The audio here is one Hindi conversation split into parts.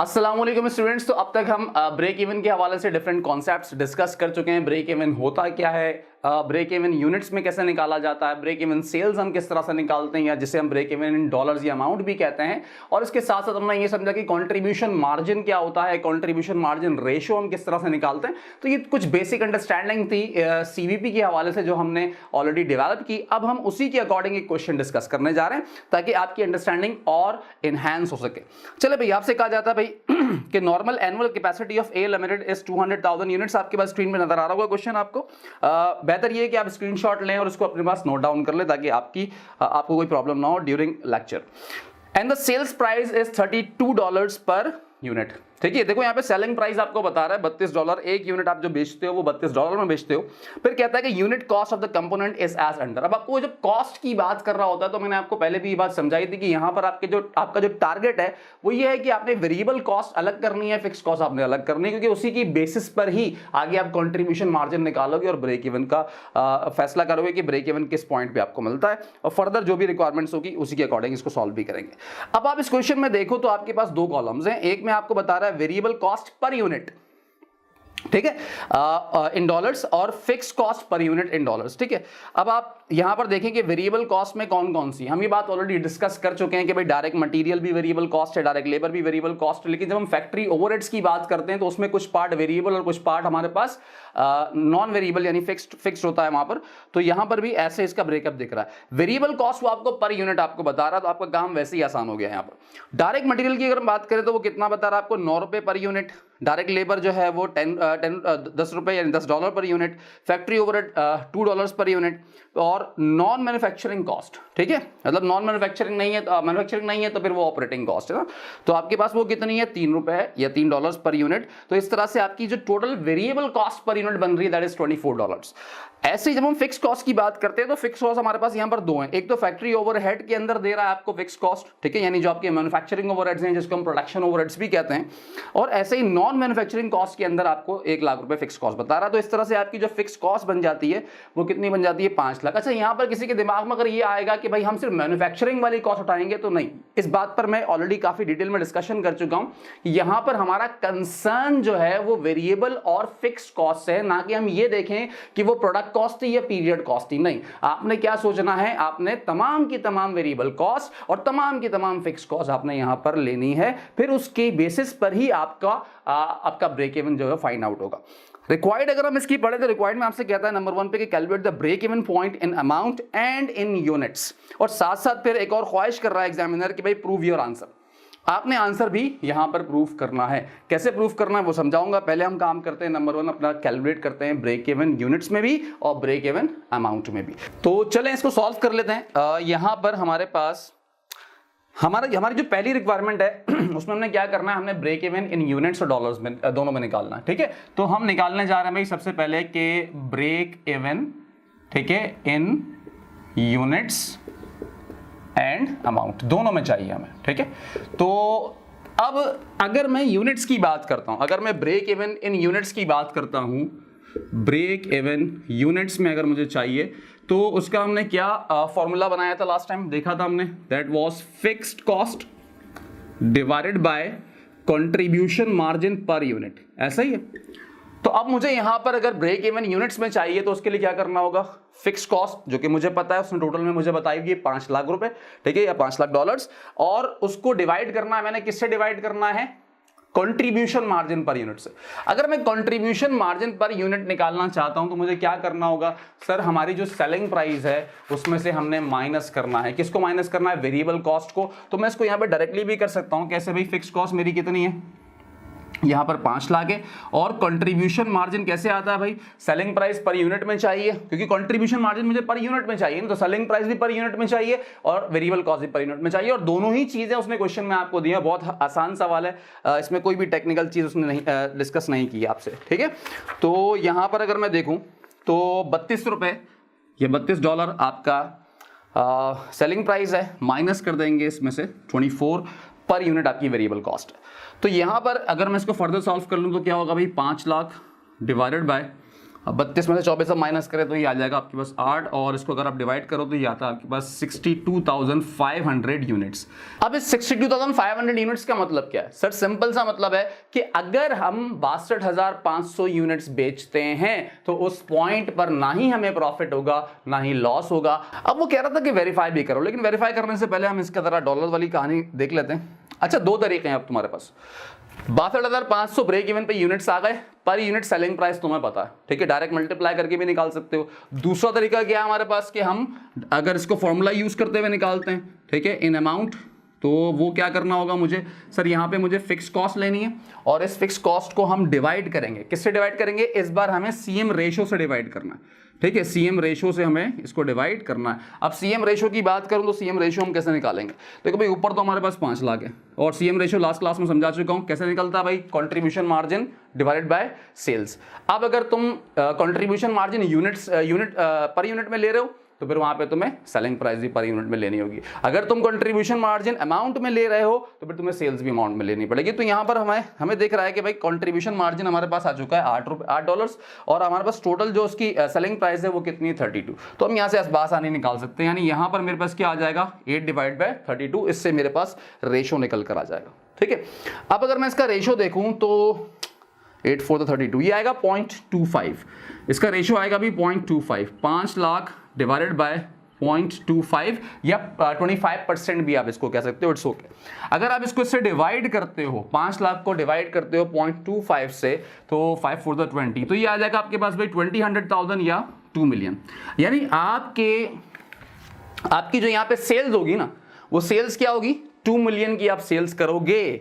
अस्सलाम वालेकुम स्टूडेंट्स। तो अब तक हम ब्रेक इवन के हवाले से डिफरेंट कॉन्सेप्ट्स डिस्कस कर चुके हैं। ब्रेक इवन होता क्या है, ब्रेक इवन यूनिट्स में कैसे निकाला जाता है, ब्रेक इवन सेल्स हम किस तरह से निकालते हैं या जिसे हम ब्रेक इवन इन डॉलर्स या अमाउंट भी कहते हैं। और इसके साथ साथ हमने ये समझा कि कंट्रीब्यूशन मार्जिन क्या होता है, कंट्रीब्यूशन मार्जिन रेशियो हम किस तरह से निकालते हैं। तो ये कुछ बेसिक अंडरस्टैंडिंग थी सीवीपी के हवाले से जो हमने ऑलरेडी डेवलप की। अब हम उसी के अकॉर्डिंग एक क्वेश्चन डिस्कस करने जा रहे हैं ताकि आपकी अंडरस्टैंडिंग और इनहैंस हो सके। चले भाई, आपसे कहा जाता है भाई कि normal annual capacity of A limited is 200,000 units. आपके पास स्क्रीन पे नजर आ रहा होगा क्वेश्चन आपको। बेहतर ये है कि आप स्क्रीनशॉट लें और उसको अपने पास नोट डाउन कर लें ताकि आपको कोई प्रॉब्लम ना हो during lecture. And the sales price is $32 per unit. ठीक है, देखो यहाँ पे सेलिंग प्राइस आपको बता रहा है $32। एक यूनिट आप जो बेचते हो वो $32 में बेचते हो। फिर कहता है कि unit cost of the component is as under. अब आपको जब कॉस्ट की बात कर रहा होता है तो मैंने आपको पहले भी ये बात समझाई थी कि यहाँ पर आपका जो टारगेट है वो ये है कि आपने वेरिएबल कॉस्ट अलग करनी है, फिक्स कॉस्ट आपने अलग करनी है, क्योंकि उसी की बेसिस पर ही आगे आप कॉन्ट्रीब्यूशन मार्जिन निकालोगे और ब्रेक इवन का फैसला करोगे कि ब्रेक इवन किस पॉइंट पे आपको मिलता है, और फर्दर जो भी रिक्वायरमेंट्स होगी उसी के अकॉर्डिंग इसको सॉल्व भी करेंगे। अब आप इस क्वेश्चन में देखो तो आपके पास दो कॉलम्स हैं। एक में आपको बता रहा है वेरिएबल कॉस्ट पर यूनिट, ठीक है, इन डॉलर्स, और fix cost per unit in dollars. ठीक है, अब आप यहां पर देखें कि वेरिएबल कॉस्ट में कौन कौन सी, हम ये बात ऑलरेडी डिस्कस कर चुके हैं कि भाई डायरेक्ट मटेरियल भी वेरिएबल कॉस्ट है, डायरेक्ट लेबर भी वेरिएबल कॉस्ट है। लेकिन जब हम फैक्ट्री ओवरहेड्स की बात करते हैं तो उसमें कुछ पार्ट वेरिएबल और कुछ पार्ट हमारे पास नॉन वेरिएबल यानी फिक्स्ड होता है वहां पर। तो यहां पर भी ऐसे इसका ब्रेकअप दिख रहा है। वेरिएबल कॉस्ट वो आपको पर यूनिट आपको बता रहा है, तो आपका काम वैसे ही आसान हो गया यहाँ पर। डायरेक्ट मटेरियल की अगर हम बात करें तो वो कितना बता रहा है आपको, ₹9 पर यूनिट। डायरेक्ट लेबर जो है वो $10 यानी $10 per unit. Factory overhead $2 per unit. और नॉन मैन्युफैक्चरिंग कॉस्ट, ठीक है, मतलब नॉन मैन्युफैक्चरिंग नहीं है तो फिर वो ऑपरेटिंग कॉस्ट है ना, तो आपके पास वो कितनी है, ₹3 या $3 पर यूनिट। तो इस तरह से आपकी जो total variable cost per unit बन रही है दैट इज $24। ऐसे ही जब हम फिक्स कॉस्ट की बात करते हैं तो फिक्स कॉस्ट हमारे पास यहां पर दो हैं। एक तो फैक्ट्री ओवरहेड के अंदर दे रहा है आपको फिक्स कॉस्ट, ठीक है, यानी जो आपके मैन्युफैक्चरिंग ओवरहेड्स हैं जिसको हम प्रोडक्शन ओवरहेड्स भी कहते हैं। और ऐसे ही नॉन मैन्युफैक्चरिंग कॉस्ट के अंदर आपको ₹1,00,000 फिक्स कॉस्ट बता रहा है। तो इस तरह से आपकी जो फिक्स कॉस्ट बन जाती है वो कितनी बन जाती है, 5 लाख। अच्छा, यहां पर किसी के दिमाग में अगर ये आएगा कि भाई हम सिर्फ मैन्युफैक्चरिंग वाली कॉस्ट उठाएंगे, तो नहीं, इस बात पर मैं ऑलरेडी काफी डिटेल में डिस्कशन कर चुका हूं। यहां पर हमारा कंसर्न जो है वो वेरिएबल और फिक्स कॉस्ट है, ना कि हम ये देखें कि वो प्रोडक्ट कॉस्ट थी या पीरियड कॉस्ट थी। नहीं, आपने क्या सोचना है, आपने तमाम की तमाम वेरिएबल कॉस्ट और तमाम की तमाम फिक्स कॉस्ट आपने यहां पर लेनी है। फिर उसके बेसिस पर ही आपका ब्रेक इवन जो है फाइंड आउट होगा। रिक्वायर्ड अगर हम इसकी पढ़े तो रिक्वायर्ड में आपसे कहता है नंबर 1 पे कि calculate the break even point in amount and in units. और साथ साथ फिर एक और ख्वाहिश कर रहा है एग्जामिनर कि भाई प्रूव योर आंसर। आपने आंसर भी यहां पर प्रूफ करना है। कैसे प्रूफ करना है वो समझाऊंगा। पहले हम काम करते हैं नंबर 1 अपना कैलकुलेट करते हैं ब्रेक इवन यूनिट्स में भी और ब्रेक इवन अमाउंट में भी। तो चलें इसको सॉल्व कर लेते हैं। यहां पर हमारे पास हमारी जो पहली रिक्वायरमेंट है उसमें हमने क्या करना है, हमने ब्रेक इवन इन यूनिट्स और डॉलर्स में दोनों में निकालना है। ठीक है, तो हम निकालने जा रहे हैं भाई सबसे पहले कि ब्रेक इवन, ठीक है, इन यूनिट्स एंड अमाउंट दोनों में चाहिए हमें। ठीक है, तो अब अगर मैं यूनिट्स की बात करता हूं, अगर मैं ब्रेक इवन इन यूनिट्स की बात करता हूं, ब्रेक इवन यूनिट्स में अगर मुझे चाहिए तो उसका हमने क्या फॉर्मूला बनाया था, लास्ट टाइम देखा था हमने, that was fixed cost divided by contribution margin per unit. ऐसा ही है। तो अब मुझे यहां पर अगर ब्रेक इवन यूनिट्स में चाहिए तो उसके लिए क्या करना होगा, फिक्स कॉस्ट जो कि मुझे पता है उसने टोटल में मुझे बताई कि $5,00,000, ठीक है, या $5,00,000, और उसको डिवाइड करना है मैंने, किससे डिवाइड करना है, कंट्रीब्यूशन मार्जिन पर यूनिट से। अगर मैं कंट्रीब्यूशन मार्जिन पर यूनिट निकालना चाहता हूं तो मुझे क्या करना होगा, सर हमारी जो सेलिंग प्राइस है उसमें से हमने माइनस करना है। किसको माइनस करना है, वेरिएबल कॉस्ट को। तो मैं इसको यहां पे डायरेक्टली भी कर सकता हूं। कैसे भाई, फिक्स कॉस्ट मेरी कितनी है, यहां पर 5 लाख है, और कंट्रीब्यूशन मार्जिन कैसे आता है भाई, सेलिंग प्राइस पर यूनिट में चाहिए, क्योंकि कंट्रीब्यूशन मार्जिन मुझे पर यूनिट में चाहिए ना, तो सेलिंग प्राइस भी पर यूनिट में चाहिए और वेरिएबल कॉस्ट भी पर यूनिट में चाहिए। और दोनों ही चीजें उसने क्वेश्चन में आपको दी है। बहुत आसान सवाल है, इसमें कोई भी टेक्निकल चीज उसने नहीं डिस्कस नहीं की आपसे। ठीक है, तो यहां पर अगर मैं देखूं तो ₹32, ये $32 आपका सेलिंग प्राइस है, माइनस कर देंगे इसमें से 24 पर यूनिट आपकी वेरिएबल कॉस्ट है। तो यहां पर अगर मैं इसको फर्दर सॉल्व कर लूं तो क्या होगा भाई, 5 लाख डिवाइडेड बाय अब 32 में से 24 माइनस करें तो ये आ जाएगा आपके पास 8, और इसको अगर आप डिवाइड करो तो ये आता है आपके पास 62,500 यूनिट्स। अब इस 62,500 यूनिट्स का मतलब क्या है सर? सिंपल सा मतलब है कि अगर हम 62,500 यूनिट्स बेचते हैं तो उस पॉइंट पर ना ही हमें प्रॉफिट होगा ना ही लॉस होगा। अब वो कह रहा था कि वेरीफाई भी करो, लेकिन वेरीफाई करने से पहले हम इसका जरा डॉलर वाली कहानी देख लेते हैं। अच्छा, दो तरीके हैं अब तुम्हारे पास। 62,500 ब्रेक इवन पे यूनिट्स आ गए, पर यूनिट सेलिंग प्राइस तुम्हें पता है, ठीक है, डायरेक्ट मल्टीप्लाई करके भी निकाल सकते हो। दूसरा तरीका क्या है हमारे पास कि हम अगर इसको फॉर्मूला यूज करते हुए निकालते हैं, ठीक है, इन अमाउंट, तो वो क्या करना होगा मुझे सर, यहाँ पे मुझे फिक्स कॉस्ट लेनी है और इस फिक्स कॉस्ट को हम डिवाइड करेंगे। किससे डिवाइड करेंगे? इस बार हमें सीएम रेशो से डिवाइड करना है, ठीक है, सीएम रेशो से हमें इसको डिवाइड करना है। अब सीएम रेशो की बात करूं तो सीएम रेशो हम कैसे निकालेंगे? देखो भाई, ऊपर तो हमारे पास 5 लाख है और सीएम रेशो लास्ट क्लास में समझा चुका हूं कैसे निकलता है भाई, contribution margin divided by sales. अब अगर तुम कंट्रीब्यूशन मार्जिन पर यूनिट में ले रहे हो तो फिर वहां पे तुम्हें सेलिंग प्राइस भी पर यूनिट में लेनी होगी। अगर तुम कंट्रीब्यूशन मार्जिन अमाउंट में ले रहे हो तो फिर तुम्हें सेल्स भी अमाउंट में लेनी पड़ेगी। तो यहां पर हमें दिख रहा है कि भाई कंट्रीब्यूशन मार्जिन हमारे पास आ चुका है $8 और हमारे पास टोटल जो उसकी सेलिंग प्राइस है वो कितनी है 32। तो हम यहां से आसानी निकाल सकते हैं, यानी यहां पर मेरे पास क्या आ जाएगा 8/32, इससे मेरे पास रेशो निकल कर आ जाएगा, ठीक है। अब अगर मैं इसका रेशो देखूं तो 8 4 32 ये आएगा 0.25, इसका रेशो आएगा भी 0.25, 5 लाख डिवाइडेड बाय 0.25 या 25% भी आप इसको कह सकते हो, इट्स ओके। अगर आप इसको इससे डिवाइड करते हो, 5 लाख को डिवाइड करते हो 0.25 से, तो 5 4 20, तो ये आ जाएगा आपके पास भाई 100,000 या 2 मिलियन। यानी आपकी जो यहाँ पे सेल्स होगी ना, वो सेल्स क्या होगी, 2 मिलियन की आप सेल्स करोगे,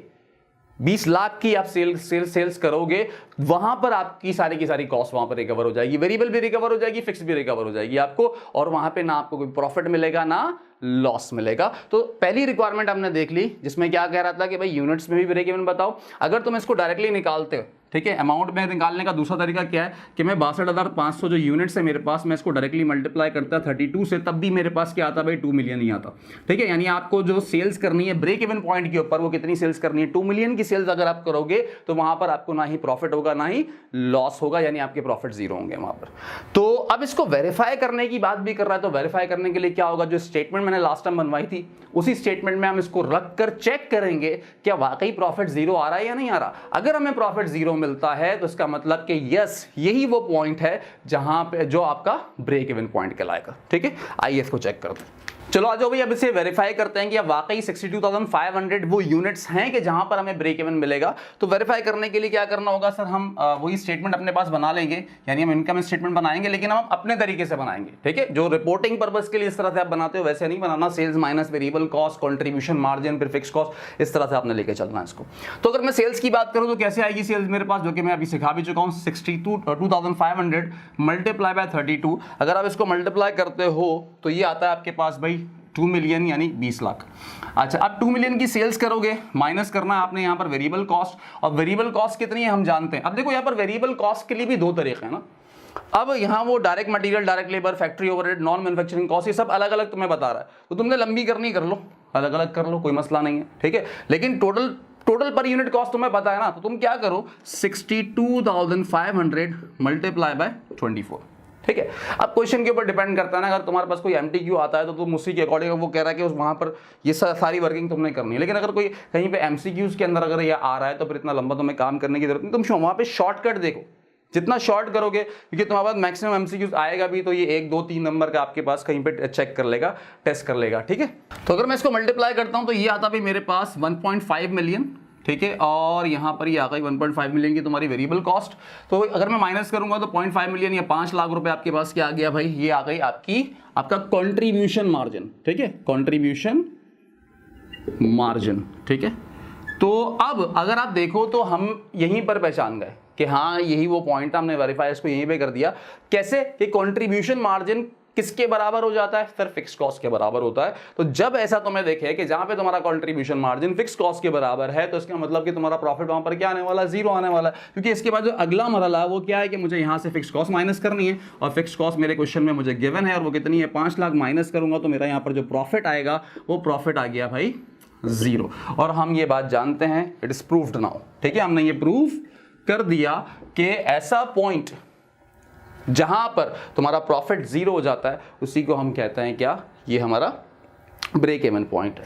20 लाख की आप सेल्स करोगे, वहां पर आपकी सारी की सारी कॉस्ट वहां पर रिकवर हो जाएगी, वेरिएबल भी रिकवर हो जाएगी, फिक्स भी रिकवर हो जाएगी आपको, और वहां पे ना आपको कोई प्रॉफिट मिलेगा ना लॉस मिलेगा। तो पहली रिक्वायरमेंट हमने देख ली, जिसमें क्या कह रहा था कि भाई यूनिट्स में भी ब्रेक इवन बताओ। अगर तुम इसको डायरेक्टली निकालते हो, ठीक है, अमाउंट में निकालने का दूसरा तरीका क्या है कि मैं 62,500 जो यूनिट्स है मेरे पास, मैं इसको डायरेक्टली मल्टीप्लाई करता 32 से, तब भी मेरे पास क्या आता भाई 2 मिलियन ही आता, ठीक है। यानी आपको जो सेल्स करनी है ब्रेक इवन पॉइंट के ऊपर, वो कितनी सेल्स करनी है, 2 मिलियन की सेल्स अगर आप करोगे तो वहां पर आपको ना ही प्रॉफिट होगा ना ही लॉस होगा, यानी आपके प्रॉफिट जीरो होंगे वहां पर। तो अब इसको वेरीफाई करने की बात भी कर रहा है, तो वेरीफाई करने के लिए क्या होगा, जो स्टेटमेंट मैंने लास्ट टाइम बनवाई थी उसी स्टेटमेंट में हम इसको रख कर चेक करेंगे क्या वाकई प्रॉफिट जीरो आ रहा है या नहीं आ रहा। अगर हमें प्रॉफिट जीरो मिलता है तो इसका मतलब कि यस, यही वो पॉइंट है जहां पे जो आपका ब्रेक इवन पॉइंट कहलाएगा, ठीक है। आइए इसको चेक करते हैं। चलो आ जाओ भाई, अब इसे वेरीफाई करते हैं कि अब वाकई 62,500 वो यूनिट्स हैं कि जहां पर हमें ब्रेक इवन मिलेगा। तो वेरीफाई करने के लिए क्या करना होगा सर, हम वही स्टेटमेंट अपने पास बना लेंगे, यानी हम इनकम स्टेटमेंट बनाएंगे, लेकिन हम अपने तरीके से बनाएंगे, ठीक है। जो रिपोर्टिंग पर्पस के लिए इस तरह से आप बनाते हो वैसे नहीं बनाना, sales minus variable cost, contribution margin, फिर फिक्स कॉस्ट, इस तरह से आपने लेके चलना है इसको। तो अगर मैं सेल्स की बात करूं तो कैसे आएगी सेल्स मेरे पास, जो कि मैं अभी सिखा भी चुका हूं, 62,500 मल्टीप्लाई बाय 32। अगर आप इसको मल्टीप्लाई करते हो तो ये आता है आपके पास भाई 2 मिलियन यानी 20 लाख। अच्छा, अब 2 मिलियन की सेल्स करोगे, माइनस करना है आपने यहाँ पर वेरिएबल कॉस्ट, और वेरिएबल कॉस्ट कितनी है हम जानते हैं। अब देखो यहाँ पर वेरिएबल कॉस्ट के लिए भी दो तरीके हैं ना। अब यहाँ वो direct material, direct labour, factory overhead, non manufacturing cost, ये सब अलग अलग तुम्हें बता रहा है, तो तुमने लंबी करनी कर लो, अलग अलग कर लो, कोई मसला नहीं है, ठीक है। लेकिन टोटल पर यूनिट कॉस्ट तुम्हें पता है ना, तो तुम क्या करो 62,500 मल्टीप्लाई बाय 24, ठीक है। अब क्वेश्चन के ऊपर डिपेंड करता है ना, अगर तुम्हारे पास कोई एमटीक्यू आता है तो तुम उसी के अकॉर्डिंग, वो कह रहा है कि उस वहां पर ये सारी वर्किंग तुमने करनी है। लेकिन अगर कोई कहीं पे एमसीक्यूज के अंदर अगर ये आ रहा है तो फिर इतना लंबा तुम्हें काम करने की जरूरत नहीं, तुम वहां पे शॉर्टकट देखो, जितना शॉर्ट करोगे, क्योंकि तुम्हारे पास मैक्सिमम एमसीक्यूज आएगा भी तो ये 1 2 3 नंबर का आपके पास कहीं पे चेक कर लेगा, टेस्ट कर लेगा, ठीक है। तो अगर मैं इसको मल्टीप्लाई करता हूं तो ये आता भी मेरे पास 1.5 मिलियन, ठीक है, और यहां पर ये आ गई 1.5 मिलियन की तुम्हारी वेरिएबल कॉस्ट। तो अगर मैं माइनस करूंगा तो 0.5 मिलियन या 5 लाख रुपए आपके पास क्या आ गया भाई, ये आ गई आपका कंट्रीब्यूशन मार्जिन, ठीक है, कंट्रीब्यूशन मार्जिन, ठीक है। तो अब अगर आप देखो तो हम यहीं पर पहचान गए कि हाँ यही वो पॉइंट था, हमने वेरीफाई इसको यहीं पे कर दिया। कैसे कि कंट्रीब्यूशन मार्जिन किसके बराबर हो जाता है, फिर फिक्स कॉस्ट के बराबर होता है। तो जब ऐसा तुम्हें देखे कि जहां पे तुम्हारा कंट्रीब्यूशन मार्जिन फिक्स कॉस्ट के बराबर है, तो इसका मतलब कि तुम्हारा प्रॉफिट वहां पर क्या आने वाला है, जीरो आने वाला है। क्योंकि इसके बाद जो अगला मरहला है वो क्या है कि मुझे यहां से फिक्स कॉस्ट माइनस करनी है, और फिक्स कॉस्ट मेरे क्वेश्चन में मुझे गिवन है, और वो कितनी है 5 लाख। माइनस करूंगा तो मेरा यहाँ पर जो प्रॉफिट आएगा वो प्रॉफिट आ गया भाई जीरो। और हम ये बात जानते हैं, इट इज प्रूव्ड नाउ, ठीक है, हमने ये प्रूव कर दिया कि ऐसा पॉइंट जहां पर तुम्हारा प्रॉफिट जीरो हो जाता है उसी को हम कहते हैं क्या, ये हमारा ब्रेक इवन पॉइंट है।